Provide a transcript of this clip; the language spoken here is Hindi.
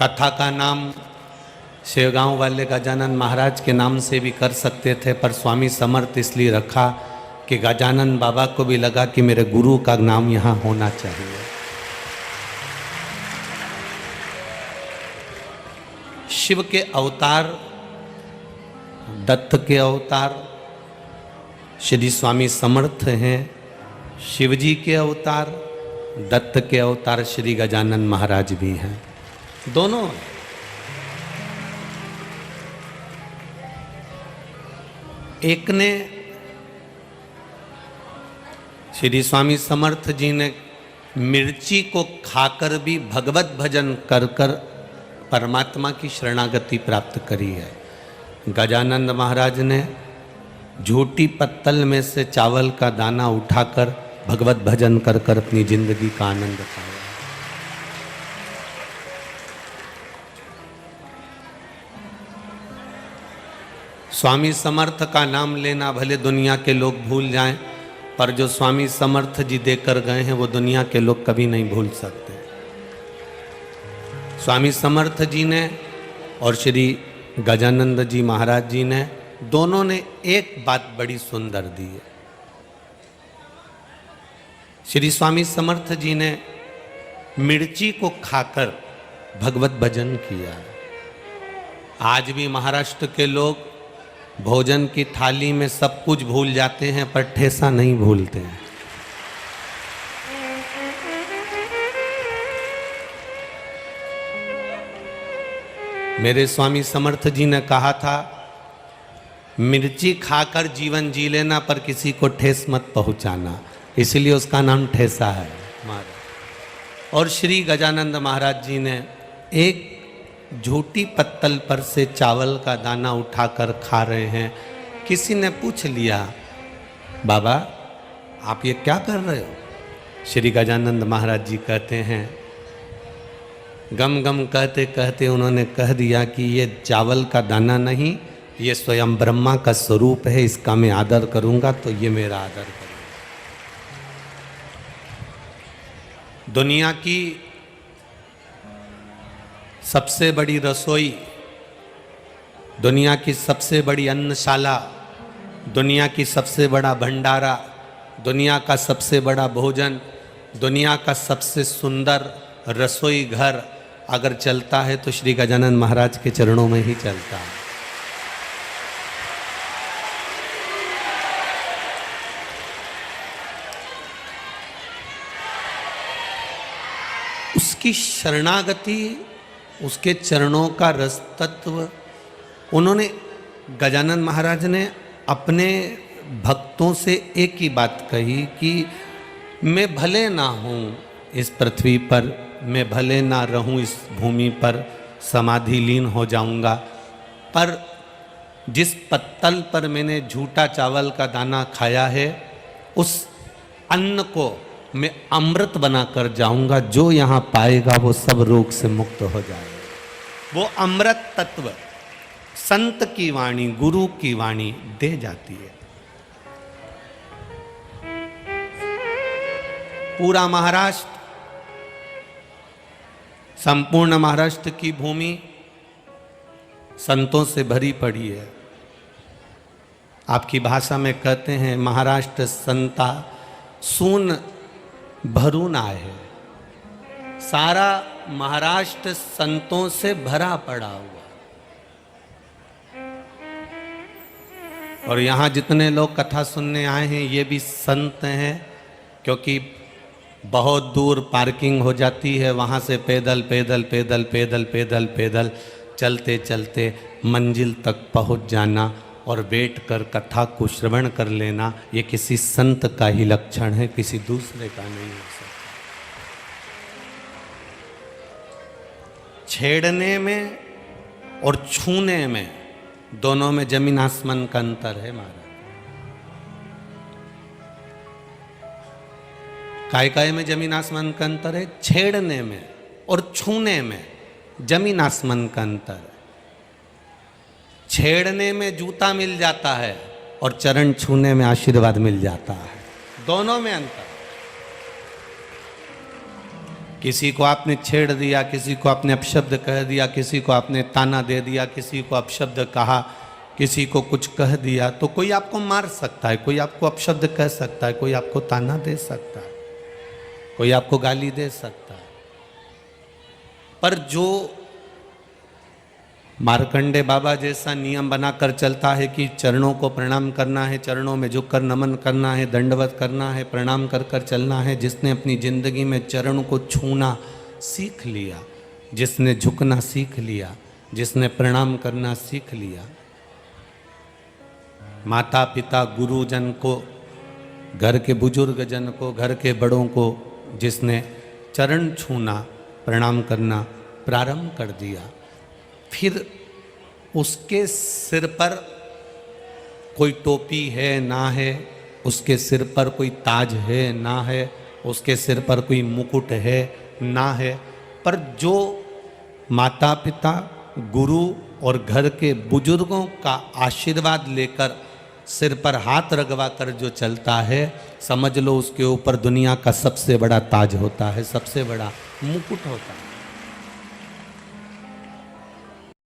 कथा का नाम शेवगांव वाले गजानन महाराज के नाम से भी कर सकते थे, पर स्वामी समर्थ इसलिए रखा कि गजानन बाबा को भी लगा कि मेरे गुरु का नाम यहाँ होना चाहिए। शिव के अवतार, दत्त के अवतार श्री स्वामी समर्थ हैं। शिव जी के अवतार, दत्त के अवतार श्री गजानन महाराज भी हैं। दोनों एक ने श्री स्वामी समर्थ जी ने मिर्ची को खाकर भी भगवत भजन कर कर परमात्मा की शरणागति प्राप्त करी है। गजानंद महाराज ने झूठी पत्तल में से चावल का दाना उठाकर भगवत भजन कर कर अपनी जिंदगी का आनंद पाया। स्वामी समर्थ का नाम लेना भले दुनिया के लोग भूल जाएं, पर जो स्वामी समर्थ जी देकर गए हैं वो दुनिया के लोग कभी नहीं भूल सकते। स्वामी समर्थ जी ने और श्री गजानंद जी महाराज जी ने दोनों ने एक बात बड़ी सुंदर दी है। श्री स्वामी समर्थ जी ने मिर्ची को खाकर भगवत भजन किया। आज भी महाराष्ट्र के लोग भोजन की थाली में सब कुछ भूल जाते हैं, पर ठेसा नहीं भूलते हैं। मेरे स्वामी समर्थ जी ने कहा था, मिर्ची खाकर जीवन जी लेना, पर किसी को ठेस मत पहुंचाना, इसलिए उसका नाम ठेसा है। और श्री गजानंद महाराज जी ने एक झूठी पत्तल पर से चावल का दाना उठाकर खा रहे हैं। किसी ने पूछ लिया, बाबा आप ये क्या कर रहे हो? श्री गजानंद महाराज जी कहते हैं, गम गम कहते कहते उन्होंने कह दिया कि ये चावल का दाना नहीं, ये स्वयं ब्रह्मा का स्वरूप है, इसका मैं आदर करूंगा तो ये मेरा आदर करेगा। दुनिया की सबसे बड़ी रसोई, दुनिया की सबसे बड़ी अन्नशाला, दुनिया की सबसे बड़ा भंडारा, दुनिया का सबसे बड़ा भोजन, दुनिया का सबसे सुंदर रसोई घर अगर चलता है तो श्री गजानन महाराज के चरणों में ही चलता है। उसकी शरणागति, उसके चरणों का रस तत्व, उन्होंने गजानन महाराज ने अपने भक्तों से एक ही बात कही कि मैं भले ना हूँ इस पृथ्वी पर, मैं भले ना रहूँ इस भूमि पर, समाधि लीन हो जाऊँगा, पर जिस पत्तल पर मैंने झूठा चावल का दाना खाया है उस अन्न को मैं अमृत बनाकर जाऊंगा। जो यहाँ पाएगा वो सब रोग से मुक्त हो जाएगा। वो अमृत तत्व संत की वाणी, गुरु की वाणी दे जाती है। पूरा महाराष्ट्र, संपूर्ण महाराष्ट्र की भूमि संतों से भरी पड़ी है। आपकी भाषा में कहते हैं, महाराष्ट्र संता सून भरून आहे। सारा महाराष्ट्र संतों से भरा पड़ा हुआ। और यहाँ जितने लोग कथा सुनने आए हैं ये भी संत हैं, क्योंकि बहुत दूर पार्किंग हो जाती है, वहाँ से पैदल पैदल पैदल पैदल पैदल पैदल चलते चलते मंजिल तक पहुँच जाना और बैठ कर कथा को श्रवण कर लेना, ये किसी संत का ही लक्षण है, किसी दूसरे का नहीं हो सकता। छेड़ने में और छूने में दोनों में जमीन आसमान का अंतर है महाराज। काय में जमीन आसमान का अंतर है, छेड़ने में और छूने में जमीन आसमान का अंतर है। छेड़ने में जूता मिल जाता है और चरण छूने में आशीर्वाद मिल जाता है, दोनों में अंतर। किसी को आपने छेड़ दिया, किसी को आपने अपशब्द कह दिया, किसी को आपने ताना दे दिया, किसी को अपशब्द कहा, किसी को कुछ कह दिया, तो कोई आपको मार सकता है, कोई आपको अपशब्द कह सकता है, कोई आपको ताना दे सकता है, कोई आपको गाली दे सकता है। पर जो मार्कंडे बाबा जैसा नियम बनाकर चलता है कि चरणों को प्रणाम करना है, चरणों में झुककर नमन करना है, दंडवत करना है, प्रणाम कर कर चलना है, जिसने अपनी जिंदगी में चरण को छूना सीख लिया, जिसने झुकना सीख लिया, जिसने प्रणाम करना सीख लिया, माता पिता गुरुजन को, घर के बुजुर्ग जन को, घर के बड़ों को जिसने चरण छूना प्रणाम करना प्रारंभ कर दिया, फिर उसके सिर पर कोई टोपी है ना है, उसके सिर पर कोई ताज है ना है, उसके सिर पर कोई मुकुट है ना है, पर जो माता पिता गुरु और घर के बुजुर्गों का आशीर्वाद लेकर सिर पर हाथ रगवा कर जो चलता है, समझ लो उसके ऊपर दुनिया का सबसे बड़ा ताज होता है, सबसे बड़ा मुकुट होता है।